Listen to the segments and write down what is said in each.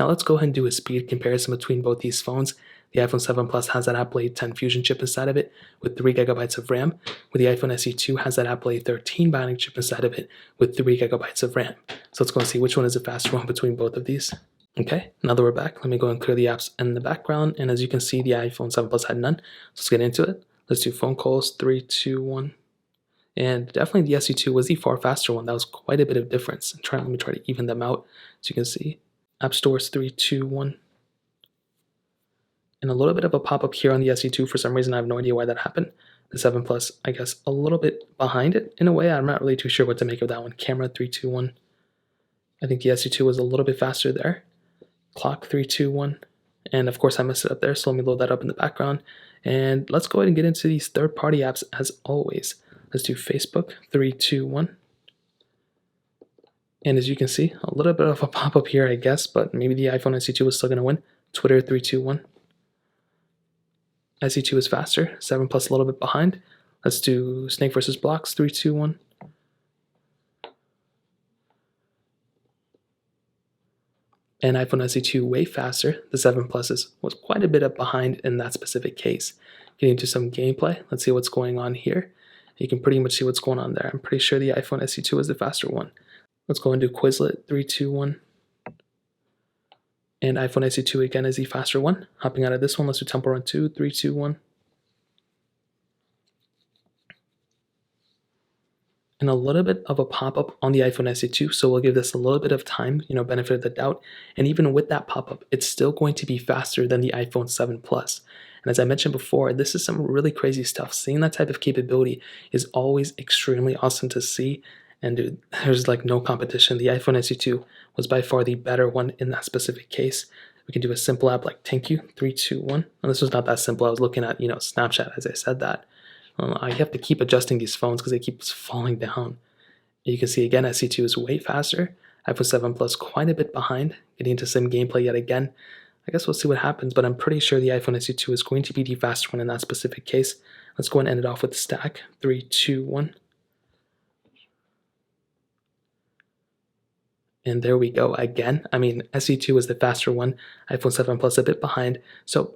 Now let's go ahead and do a speed comparison between both these phones. The iPhone 7 Plus has that Apple A10 Fusion chip inside of it with 3 gigabytes of RAM, where the iPhone SE 2 has that Apple A13 Bionic chip inside of it with 3 gigabytes of RAM. So let's go and see which one is the faster one between both of these. Okay, now that we're back, let me go and clear the apps in the background. And as you can see, the iPhone 7 Plus had none. So let's get into it. Let's do phone calls, 3, 2, 1. And definitely the SE2 was the far faster one. That was quite a bit of difference. Let me try to even them out so you can see. App Stores, 3, 2, 1. And a little bit of a pop-up here on the SE2. For some reason, I have no idea why that happened. The 7 Plus, I guess, a little bit behind it in a way. I'm not really too sure what to make of that one. Camera, 3, 2, 1. I think the SE2 was a little bit faster there. Clock, 3, 2, 1. And of course, I messed it up there, so let me load that up in the background. And let's go ahead and get into these third-party apps as always. Let's do Facebook, 3, 2, 1. And as you can see, a little bit of a pop-up here, I guess, but maybe the iPhone SE2 is still going to win. Twitter, 3, 2, 1. SE2 is faster, 7 Plus a little bit behind. Let's do Snake versus Blocks, 3, 2, 1. And iPhone SE2 way faster. The 7 Plus was quite a bit up behind in that specific case. Getting into some gameplay, let's see what's going on here. You can pretty much see what's going on there. I'm pretty sure the iPhone SE2 is the faster one. Let's go and do Quizlet, 3, 2, 1. And iPhone SE2 again is the faster one. Hopping out of this one, let's do Temple Run 2, 3, 2, 1. And a little bit of a pop-up on the iPhone SE2, so we'll give this a little bit of time, benefit of the doubt. And even with that pop-up, it's still going to be faster than the iPhone 7 Plus. And as I mentioned before, this is some really crazy stuff. Seeing that type of capability is always extremely awesome to see. And dude, there's like no competition. The iPhone SE2 was by far the better one in that specific case. We can do a simple app like Thank You, 3, 2, 1. And this was not that simple. I was looking at, Snapchat as I said that. I have to keep adjusting these phones because they keep falling down. You can see again, SE2 is way faster. iPhone 7 Plus quite a bit behind. Getting into some gameplay yet again. I guess we'll see what happens, but I'm pretty sure the iPhone SE2 is going to be the faster one in that specific case. Let's go and end it off with Stack, 3, 2, 1. And there we go again. SE2 is the faster one, iPhone 7 Plus a bit behind. So,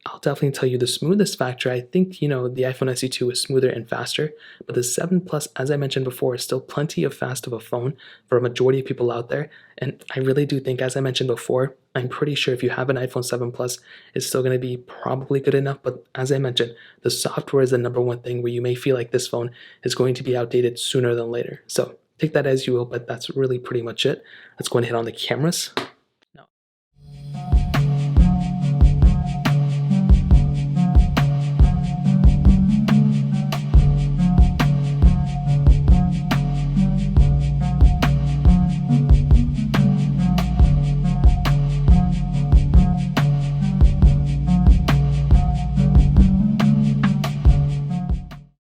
I'll definitely tell you the smoothest factor. I think, the iPhone SE2 is smoother and faster, but the 7 Plus, as I mentioned before, is still plenty of fast of a phone for a majority of people out there. And I really do think, as I mentioned before, I'm pretty sure if you have an iPhone 7 Plus, it's still going to be probably good enough. But as I mentioned, the software is the number one thing where you may feel like this phone is going to be outdated sooner than later. So take that as you will, but that's really pretty much it. Let's go and hit on the cameras.